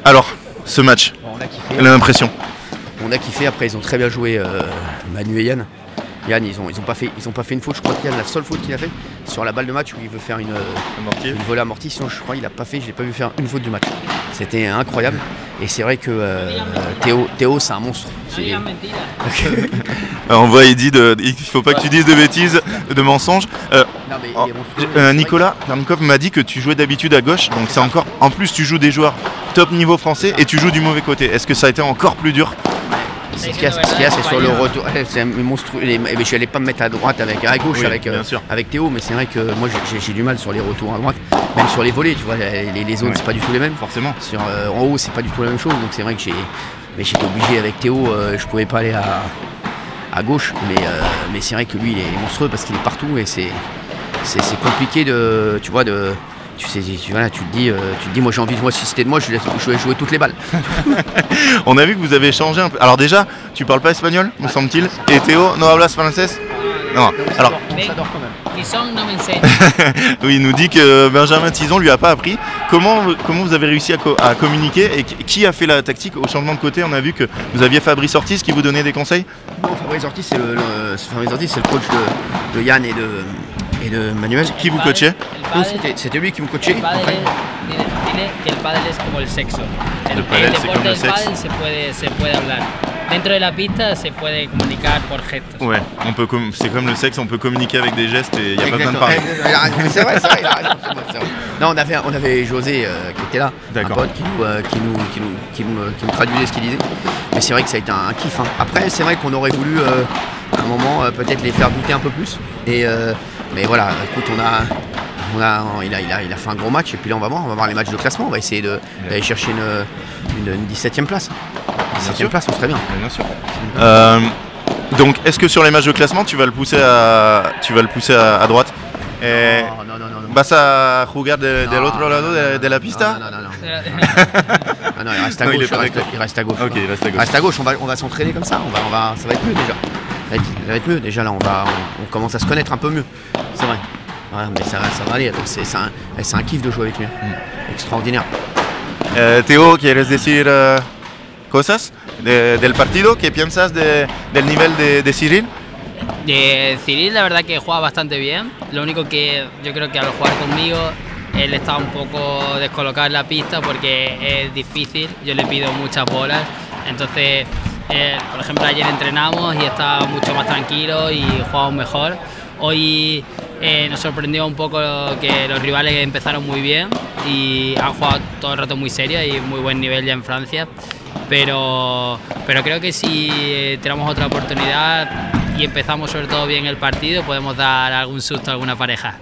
Alors, ce match, Bon, on a kiffé. l'impression. On a kiffé. Après, ils ont très bien joué Manu et Yann. Yann, ils ont pas fait une faute. Je crois que Yann, la seule faute qu'il a fait sur la balle de match où il veut faire une volée amortie. Sinon, je crois qu'il a pas fait. Je l'ai pas vu faire une faute du match. C'était incroyable. Et c'est vrai que Théo, c'est un monstre. On voit Eddy, il faut pas que tu dises de bêtises, de mensonges. Nicolas Karnikov m'a dit que tu jouais d'habitude à gauche, donc c'est encore. En plus, tu joues des joueurs top niveau français et tu joues du mauvais côté. Est-ce que ça a été encore plus dur? Ce qu'il y a, c'est sur le retour. C'est monstrueux. Je n'allais pas me mettre à droite à gauche avec Théo, mais c'est vrai que moi j'ai du mal sur les retours à droite, même sur les volets, tu vois, les zones c'est pas du tout les mêmes. Forcément. En haut c'est pas du tout la même chose, donc c'est vrai que j'étais obligé avec Théo, je pouvais pas aller à gauche, mais c'est vrai que lui il est monstrueux parce qu'il est partout et c'est compliqué tu te dis, moi j'ai envie, si c'était de moi, je vais jouer toutes les balles. On a vu que vous avez changé un peu. Alors déjà, tu parles pas espagnol, me semble-t-il. Et Théo, no hablas francés? Non. Alors, oui, il nous dit que Benjamin Tison lui a pas appris. Comment vous avez réussi à communiquer et qui a fait la tactique au changement de côté? On a vu que vous aviez Fabrice Ortiz qui vous donnait des conseils. Non, Fabrice Ortiz c'est le coach de Yann et de Manuel. Qui vous coachait? C'était lui qui me coachait. Dile que el pádel es como el sexo. El pádel, c'est comme le del sexe. pádel se puede hablar. Dentro de la pista se puede comunicar por gestos. Ouais, c'est comme le sexe, on peut communiquer avec des gestes et il n'y a pas besoin de parler. C'est vrai, il a raison. Non, on avait José qui était là, un pote qui nous traduisait ce qu'il disait. Mais c'est vrai que ça a été un kiff. Hein. Après, c'est vrai qu'on aurait voulu à un moment peut-être les faire douter un peu plus. Mais voilà, écoute, il a fait un gros match et puis là on va voir les matchs de classement, on va essayer d'aller chercher une 17e place. 17e place, on serait bien. Bien sûr. Donc est-ce que sur les matchs de classement tu vas le pousser à droite? Non. ¿Vas a jugar del otro lado de la pista? Non, il reste à gauche. Il reste à gauche. Ok, il reste à gauche. Reste à gauche, on va s'entraîner comme ça, ça va être mieux déjà. Ça va être mieux déjà là, on commence à se connaître un peu mieux. C'est vrai. Ouais, mais ça va aller, c'est un kiff de jouer avec lui. Extraordinaire. Théo, ¿quieres decir cosas del partido? ¿Qué piensas del nivel de Cyril? Cyril la verdad que juega bastante bien, lo único que yo creo que al jugar conmigo él está un poco descolocado en la pista porque es difícil, yo le pido muchas bolas, entonces por ejemplo ayer entrenamos y estaba mucho más tranquilo y jugamos mejor. Hoy nos sorprendió un poco que los rivales empezaron muy bien y han jugado todo el rato muy serio y muy buen nivel ya en Francia, pero creo que si tenemos otra oportunidad y empezamos sobre todo bien el partido podemos dar algún susto a alguna pareja.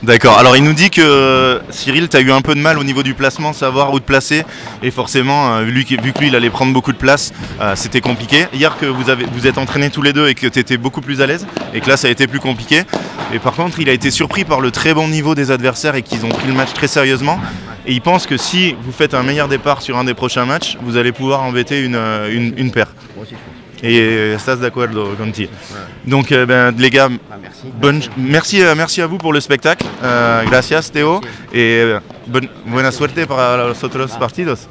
D'accord, alors il nous dit que Cyril, tu as eu un peu de mal au niveau du placement, savoir où te placer, et forcément, vu que lui il allait prendre beaucoup de place, c'était compliqué. Hier que vous êtes entraînés tous les deux et que tu étais beaucoup plus à l'aise, et que là ça a été plus compliqué. Et par contre, il a été surpris par le très bon niveau des adversaires et qu'ils ont pris le match très sérieusement. Et il pense que si vous faites un meilleur départ sur un des prochains matchs, vous allez pouvoir embêter une paire. Et estás de acuerdo contigo. Donc les gars, merci à vous pour le spectacle. Gracias Théo et buena suerte para los otros partidos.